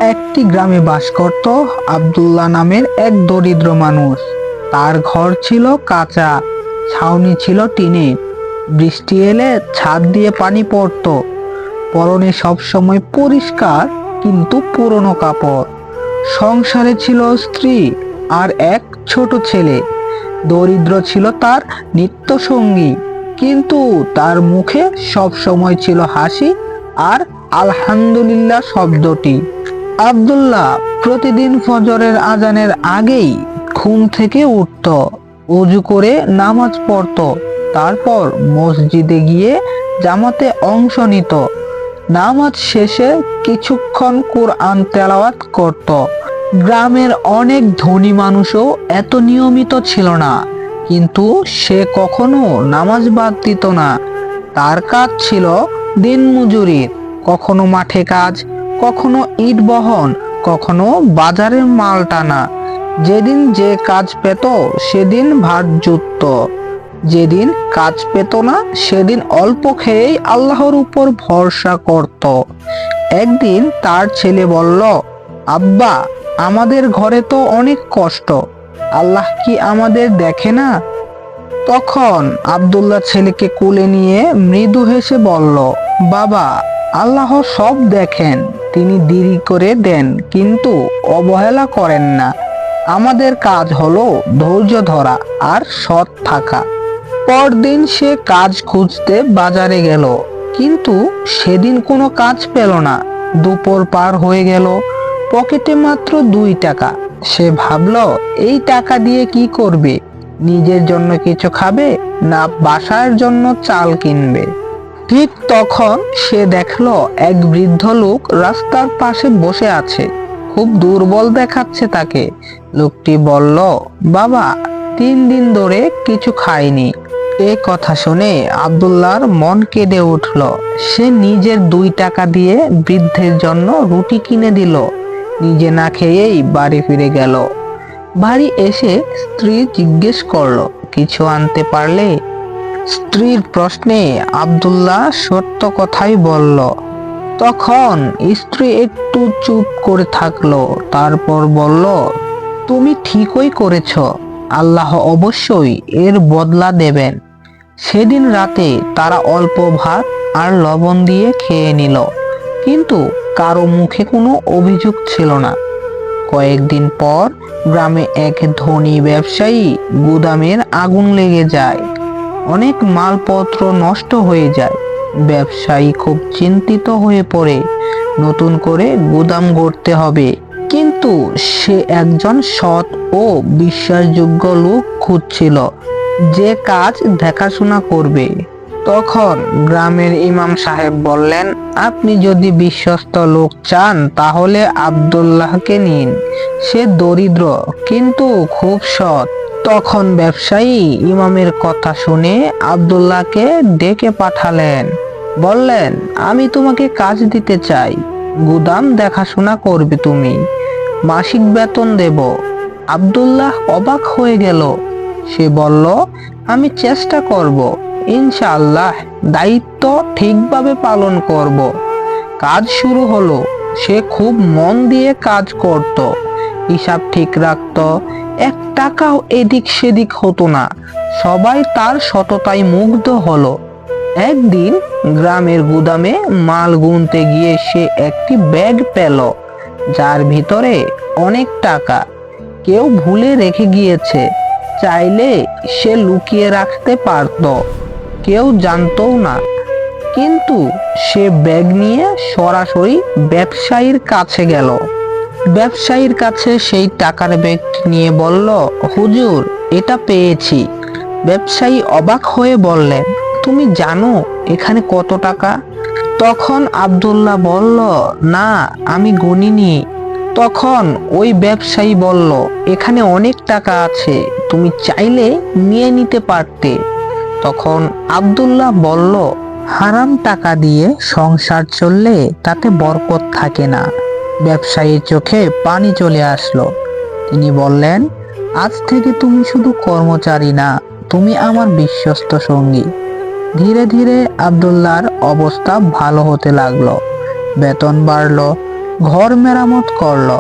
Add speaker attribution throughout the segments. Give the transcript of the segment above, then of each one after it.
Speaker 1: একটি গ্রামে বাস করত আব্দুল্লাহ নামের এক দরিদ্র মানুষ। তার ঘর ছিল কাঁচা, ছাউনি ছিল টিনের। বৃষ্টি এলে ছাদ দিয়ে পানি পড়তো। পরনে সবসময় পরিষ্কার কিন্তু পুরনো কাপড়। সংসারে ছিল স্ত্রী আর এক ছোট ছেলে। দরিদ্র ছিল তার নিত্য সঙ্গী, কিন্তু তার মুখে সব সময় ছিল হাসি আর আলহামদুলিল্লাহ শব্দটি। আব্দুল্লাহ প্রতিদিন ফজরের আজানের আগেই ঘুম থেকে উঠত, অজু করে নামাজ পড়ত, তারপর মসজিদে গিয়ে জামাতে অংশ নিত। নামাজ শেষে কিছুক্ষণ কুরআন তেলাওয়াত করত। গ্রামের অনেক ধনী মানুষও এত নিয়মিত ছিল না, কিন্তু সে কখনো নামাজ বাদ দিত না। তার কাজ ছিল দিনমজুরির, কখনো মাঠে কাজ, কখনো ইট বহন, কখনো বাজারের মাল টানা। যেদিন যে কাজ পেত সেদিন ভাত জুটত, যেদিন কাজ পেত না সেদিন অল্প খেয়েই আল্লাহর উপর ভরসা করত। একদিন তার ছেলে বলল, আব্বা, আমাদের ঘরে তো অনেক কষ্ট, আল্লাহ কি আমাদের দেখে না? তখন আব্দুল্লাহ ছেলেকে কোলে নিয়ে মৃদু হেসে বলল, বাবা, আল্লাহ সব দেখেন, তিনি দেরি করে দেন কিন্তু অবহেলা করেন না। আমাদের কাজ হলো ধৈর্য ধরা আর সৎ থাকা। পরদিন সে কাজ খুঁজতে বাজারে গেল, কিন্তু সেদিন কোনো কাজ পেল না। দুপুর পার হয়ে গেল, পকেটে মাত্র 2 টাকা। সে ভাবল, এই টাকা দিয়ে কি করবে? নিজের জন্য কিছু খাবে না বাসার জন্য চাল কিনবে? ঠিক তখন সে দেখলো এক বৃদ্ধ লোক রাস্তার পাশে বসে আছে। খুব দুর্বল দেখাচ্ছে তাকে। লোকটি বলল, বাবা, 3 দিন ধরে কিছু খাইনি। এই কথা শুনে আব্দুল্লাহর মন কেঁদে উঠল। সে নিজের 2 টাকা দিয়ে বৃদ্ধের জন্য রুটি কিনে দিল, নিজে না খেয়েই বাড়ি ফিরে গেল। বাড়ি এসে স্ত্রী জিজ্ঞেস করলো, কিছু আনতে পারলে? স্ত্রীর প্রশ্নে আব্দুল্লাহ সত্য কথাই বলল। তখন স্ত্রী একটু চুপ করে থাকলো, তারপর বলল, তুমি ঠিকই করেছ, আল্লাহ অবশ্যই এর বদলা দেবেন। সেদিন রাতে তারা অল্প ভাত আর লবণ দিয়ে খেয়ে নিল, কিন্তু কারো মুখে কোনো অভিযোগ ছিল না। কয়েকদিন পর গ্রামে এক ধনী ব্যবসায়ী গুদামের আগুন লেগে যায়। অনেক মালপত্র নষ্ট হয়ে যায়। ব্যবসায়ী খুব চিন্তিত হয়ে পড়ে। নতুন করে গুদাম গড়তে হবে, কিন্তু সে একজন সৎ ও বিশ্বাসযোগ্য লোক খুঁজছিল, যে কাজ দেখাশোনা করবে। তখন গ্রামের ইমাম সাহেব বললেন, আপনি যদি বিশ্বস্ত লোক চান তাহলে আব্দুল্লাহকে নিন। সে দরিদ্র কিন্তু খুব সৎ। তখন ব্যবসায়ী ইমামের কথা শুনে আব্দুল্লাহকে ডেকে পাঠালেন। বললেন, আমি তোমাকে কাজ দিতে চাই, গুদাম দেখাশোনা করবে তুমি, মাসিক বেতন দেব। আব্দুল্লাহ অবাক হয়ে গেল। সে বলল, আমি চেষ্টা করব, ইনশাআল্লাহ দায়িত্ব ঠিকভাবে পালন করব। কাজ শুরু হলো। সে খুব মন দিয়ে কাজ করত, হিসাব ঠিক রাখত, 1 টাকাও এদিক সেদিক হতো না। সবাই তার সততায় মুগ্ধ হলো। একদিন গ্রামের গুদামে মাল গুনতে গিয়ে সে একটি ব্যাগ পেল, যার ভিতরে অনেক টাকা। কেউ ভুলে রেখে গিয়েছে, চাইলে সে লুকিয়ে রাখতে পারত, কেউ জানতও না। কিন্তু সে ব্যাগ নিয়ে সরাসরি ব্যবসায়ীর কাছে গেল। ব্যবসায়ীর কাছে সেই টাকার ব্যাগটি নিয়ে বলল, হুজুর, এটা পেয়েছি। ব্যবসায়ী অবাক হয়ে বললেন, তুমি জানো এখানে কত টাকা? তখন আব্দুল্লাহ বলল, না, আমি গুনিনি। তখন ওই ব্যবসায়ী বলল, এখানে অনেক টাকা আছে, তুমি চাইলে নিয়ে নিতে পারতে। তখন আব্দুল্লাহ বলল, হারাম টাকা দিয়ে সংসার চললে তাতে বরকত থাকে না। ব্যবসায়ীর চোখে পানি চলে আসলো। তিনি বললেন, আজ থেকে তুমি শুধু কর্মচারী না, তুমি আমার বিশ্বস্ত সঙ্গী। ধীরে ধীরে আব্দুল্লাহর অবস্থা ভালো হতে লাগলো। বেতন বাড়লো, ঘর মেরামত করলো,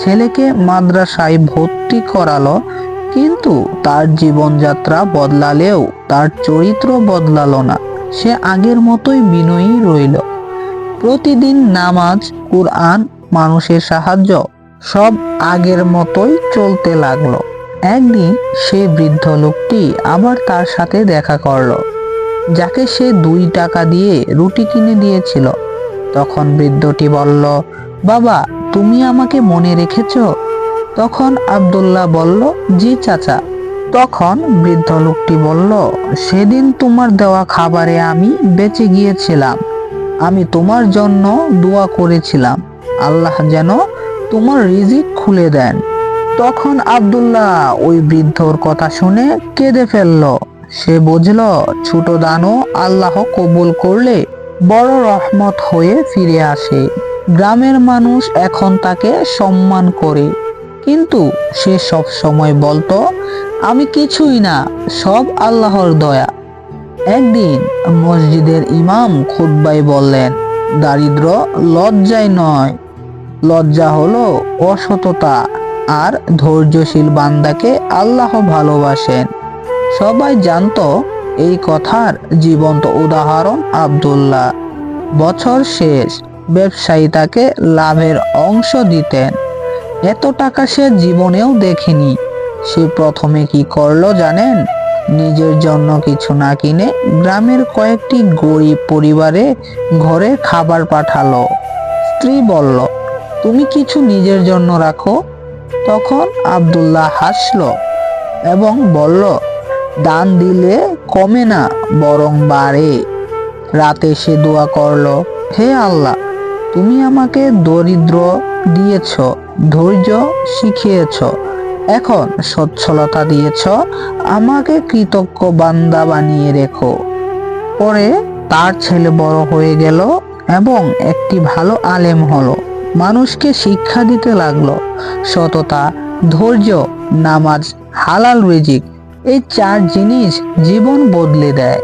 Speaker 1: ছেলেকে মাদ্রাসায় ভর্তি করালো, কিন্তু তার জীবনযাত্রা বদলালেও তার চরিত্র বদলালো না। সে আগের মতোই বিনয়ী রইল। প্রতিদিন নামাজ, কুরআন, মানুষের সাহায্য সব আগের মতোই চলতে লাগলো। একদিন সেই বৃদ্ধ লোকটি আবার তার সাথে দেখা করলো, যাকে সে 2 টাকা দিয়ে রুটি কিনে দিয়েছিল। তখন বৃদ্ধটি বলল, বাবা, তুমি আমাকে মনে রেখেছো? তখন আব্দুল্লাহ বলল, জি চাচা। তখন বৃদ্ধ লোকটি বলল, সেদিন তোমার দেওয়া খাবারে আমি বেঁচে গিয়েছিলাম। আমি তোমার জন্য দোয়া করেছিলাম, আল্লাহ যেন তোমার রিজিক খুলে দেন। তখন আব্দুল্লাহ ওই বৃদ্ধর কথা শুনে কেঁদে ফেলল। সে বুঝল, ছোট দানও আল্লাহ কবুল করলে বড় রহমত হয়ে ফিরে আসে। গ্রামের মানুষ এখন তাকে সম্মান করে, কিন্তু সে সব সময় বলতো, আমি কিছুই না, সব আল্লাহর দয়া। একদিন মসজিদের ইমাম খুতবায় বললেন, দারিদ্র লজ্জায় নয়, লজ্জা হলো অসততা, আর ধৈর্যশীল বান্দাকে আল্লাহ ভালোবাসেন। সবাই জানতো এই কথার জীবন্ত উদাহরণ আব্দুল্লাহ। বছর শেষ, ব্যবসায়ী তাকে লাভের অংশ দিতেন। এত টাকা সে জীবনেও দেখেনি। সে প্রথমে কি করলো জানেন? নিজের জন্য কিছু না কিনে গ্রামের কয়েকটি গরিব পরিবারে ঘরে খাবার পাঠালো। স্ত্রী বলল, তুমি কিছু নিজের জন্য রাখো। তখন আব্দুল্লাহ হাসল এবং বলল, দান দিলে কমে না, বরং বাড়ে। রাতে সে দোয়া করলো, হে আল্লাহ, তুমি আমাকে দরিদ্র দিয়েছ, ধৈর্য শিখিয়েছ, এখন সচ্ছলতা দিয়েছ, আমাকে কৃতজ্ঞ বান্দা বানিয়ে রেখো। পরে তার ছেলে বড় হয়ে গেল এবং একটি ভালো আলেম হলো। মানুষকে শিক্ষা দিতে লাগলো। সততা, ধৈর্য, নামাজ, হালাল রিজিক, এই 4 জিনিস জীবন বদলে দেয়।